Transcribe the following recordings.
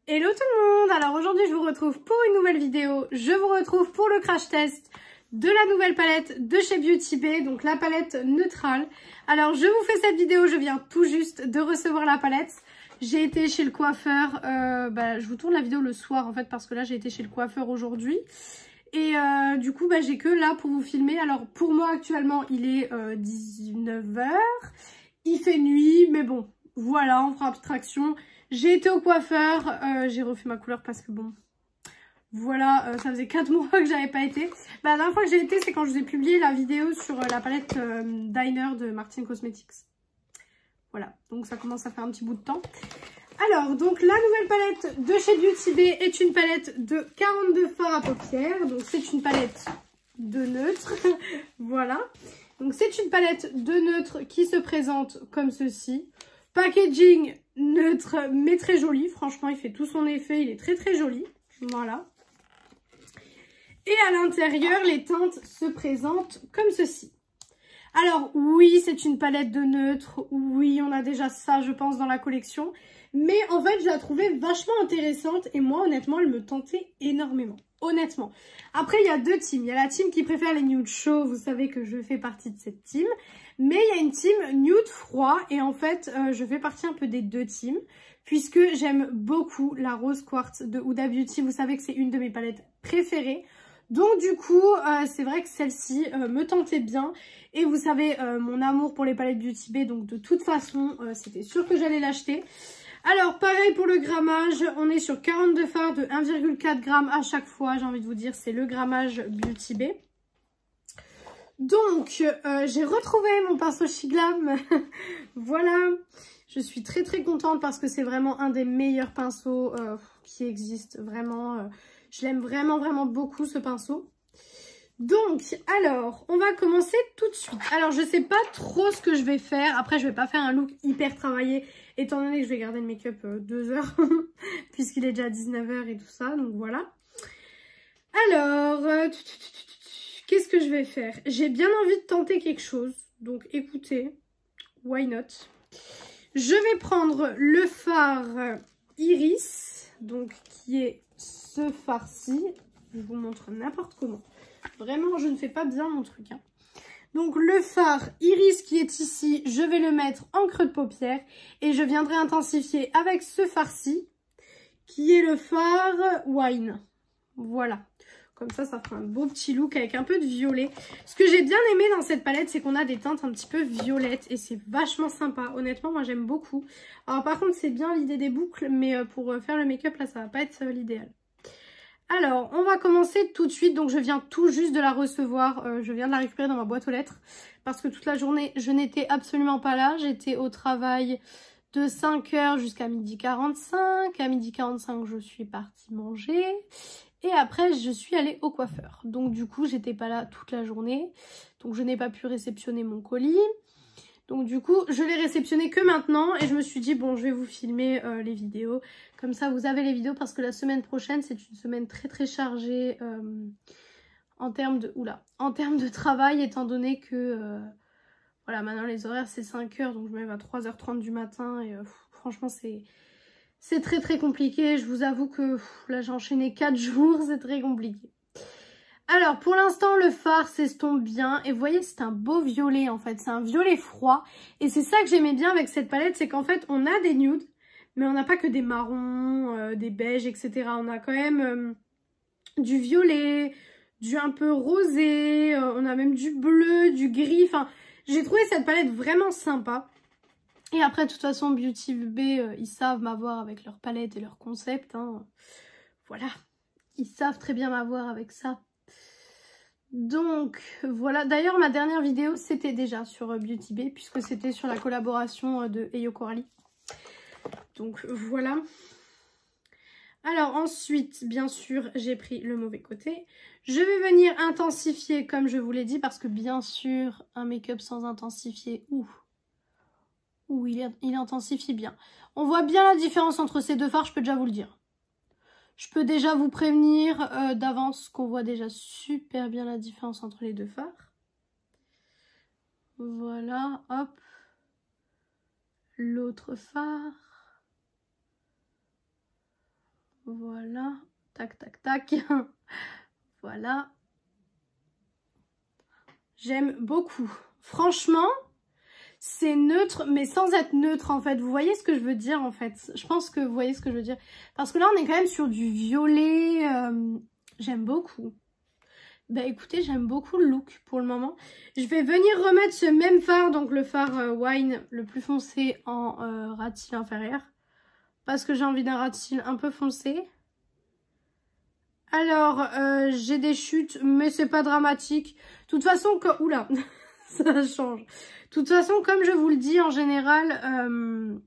Hello tout le monde. Alors aujourd'hui je vous retrouve pour une nouvelle vidéo. Je vous retrouve pour le crash test de la nouvelle palette de chez Beauty Bay, donc la palette neutrale. Alors je vous fais cette vidéo, je viens tout juste de recevoir la palette. J'ai été chez le coiffeur, je vous tourne la vidéo le soir en fait parce que là j'ai été chez le coiffeur aujourd'hui. Et du coup j'ai que là pour vous filmer. Alors pour moi actuellement il est 19 h, il fait nuit mais bon voilà, on fera abstraction. J'ai été au coiffeur, j'ai refait ma couleur parce que bon, voilà, ça faisait 4 mois que j'avais pas été. La dernière fois que j'ai été, c'est quand je vous ai publié la vidéo sur la palette Diner de Martin Cosmetics. Voilà, donc ça commence à faire un petit bout de temps. Alors, donc la nouvelle palette de chez Beauty Bay est une palette de 42 fards à paupières. Donc c'est une palette de neutre, voilà. Donc c'est une palette de neutre qui se présente comme ceci. Packaging neutre mais très joli, franchement il fait tout son effet, il est très joli, voilà. Et à l'intérieur les teintes se présentent comme ceci. Alors oui, c'est une palette de neutre, oui on a déjà ça je pense dans la collection, mais en fait je la trouvais vachement intéressante et moi honnêtement elle me tentait énormément, honnêtement. Après il y a deux teams, il y a la team qui préfère les nudes chauds, vous savez que je fais partie de cette team, mais il y a une team nude froid et en fait je fais partie un peu des deux teams puisque j'aime beaucoup la rose quartz de Huda Beauty, vous savez que c'est une de mes palettes préférées. Donc du coup, c'est vrai que celle-ci me tentait bien. Et vous savez, mon amour pour les palettes Beauty Bay, donc de toute façon, c'était sûr que j'allais l'acheter. Alors pareil pour le grammage, on est sur 42 fards de 1,4 g à chaque fois. J'ai envie de vous dire, c'est le grammage Beauty Bay. Donc, j'ai retrouvé mon pinceau Shiglam. Voilà, je suis très contente parce que c'est vraiment un des meilleurs pinceaux qui existent. Vraiment, je l'aime vraiment beaucoup ce pinceau. Donc, alors, on va commencer tout de suite. Alors, je sais pas trop ce que je vais faire. Après, je vais pas faire un look hyper travaillé, étant donné que je vais garder le make-up 2 heures, puisqu'il est déjà 19 h et tout ça. Donc, voilà. Alors, qu'est-ce que je vais faire? J'ai bien envie de tenter quelque chose. Donc, écoutez, why not? Je vais prendre le fard Iris, donc qui est ce fard-ci. Je vous montre n'importe comment. Vraiment, je ne fais pas bien mon truc. Hein. Donc, le fard Iris qui est ici, je vais le mettre en creux de paupière. Et je viendrai intensifier avec ce fard-ci, qui est le fard Wine. Voilà. Comme ça fera un beau petit look avec un peu de violet. Ce que j'ai bien aimé dans cette palette, c'est qu'on a des teintes un petit peu violettes. Et c'est vachement sympa. Honnêtement, moi j'aime beaucoup. Alors par contre, c'est bien l'idée des boucles. Mais pour faire le make-up, là, ça va pas être l'idéal. Alors, on va commencer tout de suite. Donc, je viens tout juste de la recevoir. Je viens de la récupérer dans ma boîte aux lettres. Parce que toute la journée, je n'étais absolument pas là. J'étais au travail de 5 h jusqu'à 12h45. À 12h45, je suis partie manger. Et après, je suis allée au coiffeur. Donc, du coup, j'étais pas là toute la journée. Donc, je n'ai pas pu réceptionner mon colis. Donc du coup, je l'ai réceptionné que maintenant et je me suis dit, bon, je vais vous filmer les vidéos. Comme ça, vous avez les vidéos parce que la semaine prochaine, c'est une semaine très chargée en termes de travail, étant donné que, voilà, maintenant les horaires, c'est 5 h, donc je me lève à 3h30 du matin et franchement, c'est très compliqué. Je vous avoue que là, j'ai enchaîné 4 jours, c'est très compliqué. Alors, pour l'instant, le fard s'estompe bien. Et vous voyez, c'est un beau violet, en fait. C'est un violet froid. Et c'est ça que j'aimais bien avec cette palette. C'est qu'en fait, on a des nudes. Mais on n'a pas que des marrons, des beiges, etc. On a quand même du violet, du un peu rosé. On a même du bleu, du gris. Enfin, j'ai trouvé cette palette vraiment sympa. Et après, de toute façon, Beauty Bay, ils savent m'avoir avec leur palette et leur concept. Hein. Voilà. Ils savent très bien m'avoir avec ça. Donc voilà, d'ailleurs ma dernière vidéo c'était déjà sur Beauty Bay puisque c'était sur la collaboration de Eyo Coralie. Donc voilà. Alors ensuite bien sûr j'ai pris le mauvais côté. Je vais venir intensifier comme je vous l'ai dit parce que bien sûr un make-up sans intensifier, il intensifie bien. On voit bien la différence entre ces deux fards, je peux déjà vous le dire. Je peux déjà vous prévenir d'avance qu'on voit déjà super bien la différence entre les deux fards. Voilà, hop. L'autre fard. Voilà. Tac, tac, tac. Voilà. J'aime beaucoup. Franchement, c'est neutre, mais sans être neutre, en fait. Vous voyez ce que je veux dire, en fait? Je pense que vous voyez ce que je veux dire. Parce que là, on est quand même sur du violet. J'aime beaucoup. Bah écoutez, j'aime beaucoup le look pour le moment. Je vais venir remettre ce même fard, donc le fard wine le plus foncé en ras de cils inférieur. Parce que j'ai envie d'un ras de cils un peu foncé. Alors, j'ai des chutes, mais c'est pas dramatique. De toute façon, oula, ça change. De toute façon, comme je vous le dis, en général,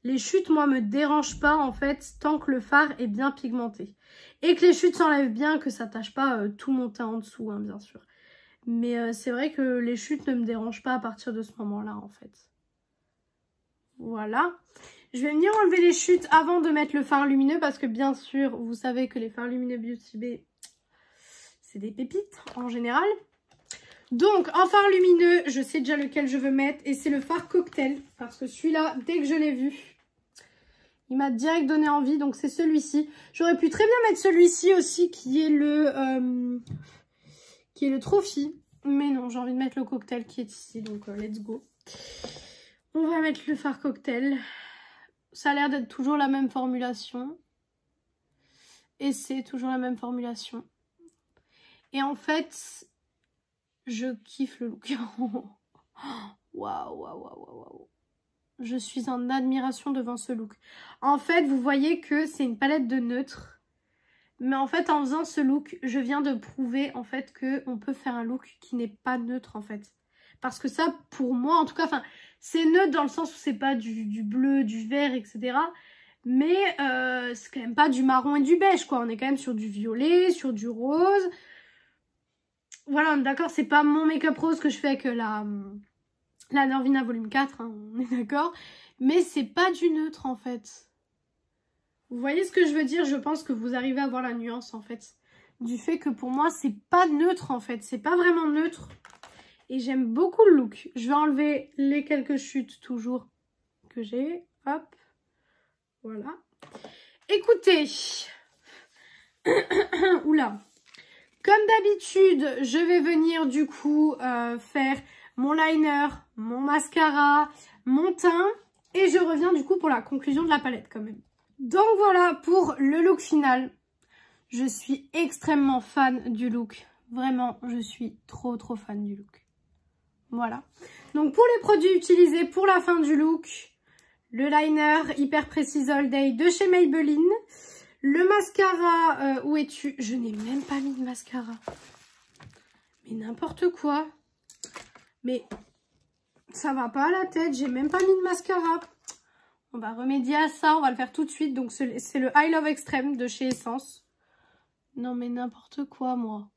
les chutes, moi, me dérangent pas, en fait, tant que le fard est bien pigmenté. Et que les chutes s'enlèvent bien, que ça tâche pas tout mon teint en dessous, hein, bien sûr. Mais c'est vrai que les chutes ne me dérangent pas à partir de ce moment-là, en fait. Voilà. Je vais venir enlever les chutes avant de mettre le fard lumineux, parce que bien sûr, vous savez que les fards lumineux Beauty Bay, c'est des pépites, en général. Donc, en fard lumineux, je sais déjà lequel je veux mettre, et c'est le fard cocktail, parce que celui-là, dès que je l'ai vu, il m'a direct donné envie, donc c'est celui-ci. J'aurais pu très bien mettre celui-ci aussi, qui est le trophy. Mais non, j'ai envie de mettre le cocktail qui est ici, donc let's go. On va mettre le fard cocktail. Ça a l'air d'être toujours la même formulation. Et c'est toujours la même formulation. Et en fait, je kiffe le look. Waouh, waouh, waouh, waouh. Je suis en admiration devant ce look. En fait, vous voyez que c'est une palette de neutres. Mais en fait, en faisant ce look, je viens de prouver en fait qu'on peut faire un look qui n'est pas neutre en fait. Parce que ça, pour moi, en tout cas, enfin, c'est neutre dans le sens où c'est pas du bleu, du vert, etc. Mais c'est quand même pas du marron et du beige, quoi. On est quand même sur du violet, sur du rose. Voilà, d'accord, c'est pas mon make-up rose que je fais avec la Norvina volume 4, hein, on est d'accord. Mais c'est pas du neutre, en fait. Vous voyez ce que je veux dire? Je pense que vous arrivez à voir la nuance, en fait. Du fait que pour moi, c'est pas neutre, en fait. C'est pas vraiment neutre. Et j'aime beaucoup le look. Je vais enlever les quelques chutes, toujours, que j'ai. Hop. Voilà. Écoutez. Oula. Comme d'habitude, je vais venir, du coup, faire mon liner, mon mascara, mon teint. Et je reviens, du coup, pour la conclusion de la palette, quand même. Donc voilà pour le look final. Je suis extrêmement fan du look. Vraiment, je suis trop fan du look. Voilà. Donc pour les produits utilisés pour la fin du look, le liner Hyper Precise All Day de chez Maybelline. Le mascara, où es-tu? Je n'ai même pas mis de mascara. Mais n'importe quoi. Mais ça va pas à la tête, j'ai même pas mis de mascara. On va remédier à ça, on va le faire tout de suite. Donc c'est le I Love Extreme de chez Essence. Non mais n'importe quoi moi.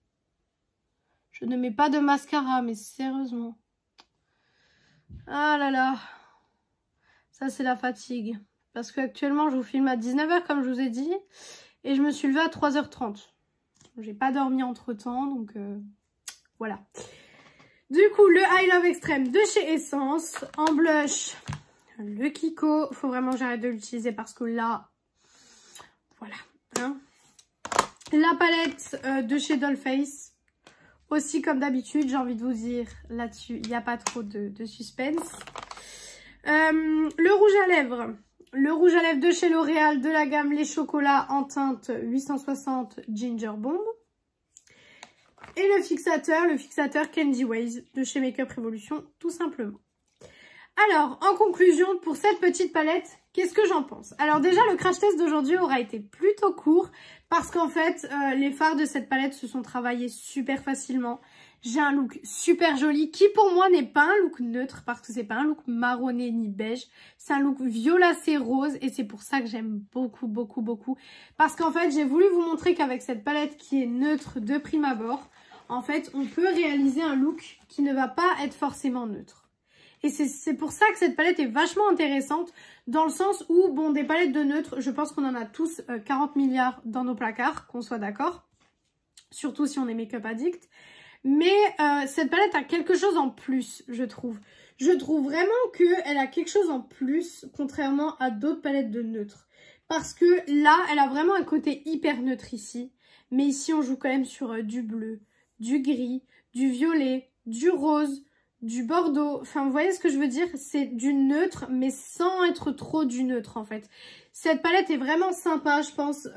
Je ne mets pas de mascara, mais sérieusement. Ah là là. Ça c'est la fatigue. Parce qu'actuellement je vous filme à 19 h comme je vous ai dit. Et je me suis levée à 3 h 30. J'ai pas dormi entre temps, donc voilà. Du coup le I Love Extreme de chez Essence. En blush. Le Kiko, faut vraiment que j'arrête de l'utiliser parce que là, voilà. Hein. La palette de chez Dollface, aussi comme d'habitude, j'ai envie de vous dire, là-dessus, il n'y a pas trop de suspense. Le rouge à lèvres. Le rouge à lèvres de chez L'Oréal de la gamme Les Chocolats en teinte 860 Ginger Bomb. Et le fixateur Candy Waze de chez Makeup Revolution, tout simplement. Alors, en conclusion, pour cette petite palette, qu'est-ce que j'en pense? Alors déjà, le crash test d'aujourd'hui aura été plutôt court parce qu'en fait, les fards de cette palette se sont travaillés super facilement. J'ai un look super joli qui pour moi n'est pas un look neutre parce que c'est pas un look marronné ni beige. C'est un look violacé rose et c'est pour ça que j'aime beaucoup. Parce qu'en fait, j'ai voulu vous montrer qu'avec cette palette qui est neutre de prime abord, en fait, on peut réaliser un look qui ne va pas être forcément neutre. Et c'est pour ça que cette palette est vachement intéressante dans le sens où, bon, des palettes de neutres, je pense qu'on en a tous 40 milliards dans nos placards, qu'on soit d'accord. Surtout si on est make-up addict. Mais cette palette a quelque chose en plus, je trouve. Je trouve vraiment qu'elle a quelque chose en plus, contrairement à d'autres palettes de neutres. parce que là, elle a vraiment un côté hyper neutre ici. Mais ici, on joue quand même sur du bleu, du gris, du violet, du rose, du bordeaux. Enfin, vous voyez ce que je veux dire? C'est du neutre, mais sans être trop du neutre, en fait. Cette palette est vraiment sympa, je pense,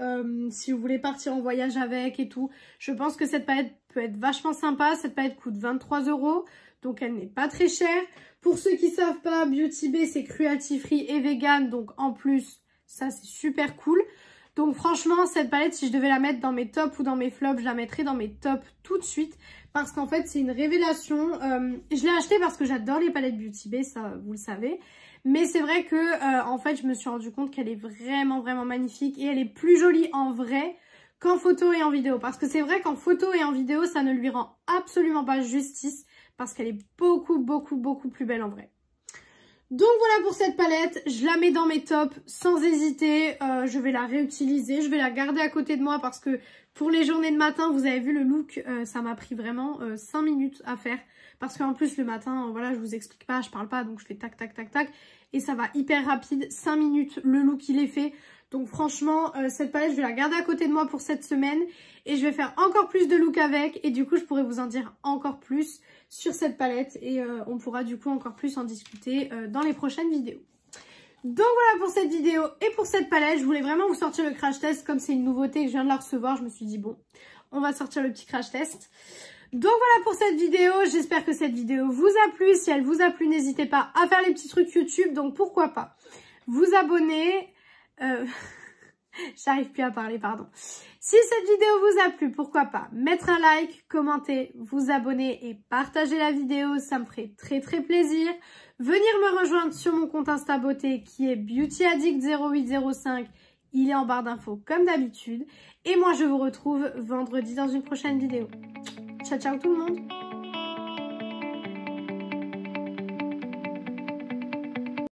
si vous voulez partir en voyage avec et tout. Je pense que cette palette peut être vachement sympa. Cette palette coûte 23 €, donc elle n'est pas très chère. Pour ceux qui savent pas, Beauty Bay, c'est cruelty free et vegan, donc en plus, ça c'est super cool. Donc franchement, cette palette, si je devais la mettre dans mes tops ou dans mes flops, je la mettrais dans mes tops tout de suite. Parce qu'en fait, c'est une révélation. Je l'ai achetée parce que j'adore les palettes Beauty Bay, ça vous le savez. Mais c'est vrai que en fait, je me suis rendu compte qu'elle est vraiment, vraiment magnifique. Et elle est plus jolie en vrai qu'en photo et en vidéo. Parce que c'est vrai qu'en photo et en vidéo, ça ne lui rend absolument pas justice. Parce qu'elle est beaucoup, beaucoup, beaucoup plus belle en vrai. Donc voilà pour cette palette, je la mets dans mes tops sans hésiter, je vais la réutiliser, je vais la garder à côté de moi parce que pour les journées de matin, vous avez vu le look, ça m'a pris vraiment 5 minutes à faire. Parce qu'en plus le matin, voilà, je vous explique pas, je parle pas, donc je fais tac tac tac tac et ça va hyper rapide, 5 minutes le look il est fait. Donc franchement, cette palette, je vais la garder à côté de moi pour cette semaine et je vais faire encore plus de look avec et du coup, je pourrai vous en dire encore plus sur cette palette et on pourra du coup encore plus en discuter dans les prochaines vidéos. Donc voilà pour cette vidéo et pour cette palette, je voulais vraiment vous sortir le crash test comme c'est une nouveauté que je viens de la recevoir, je me suis dit bon, on va sortir le petit crash test. Donc voilà pour cette vidéo, j'espère que cette vidéo vous a plu, si elle vous a plu, n'hésitez pas à faire les petits trucs YouTube, donc pourquoi pas vous abonner, j'arrive plus à parler, pardon. Si cette vidéo vous a plu, pourquoi pas mettre un like, commenter, vous abonner et partager la vidéo, ça me ferait très très plaisir. Venir me rejoindre sur mon compte Insta Beauté qui est beautyaddict0805, il est en barre d'infos comme d'habitude. Et moi je vous retrouve vendredi dans une prochaine vidéo. Ciao ciao tout le monde!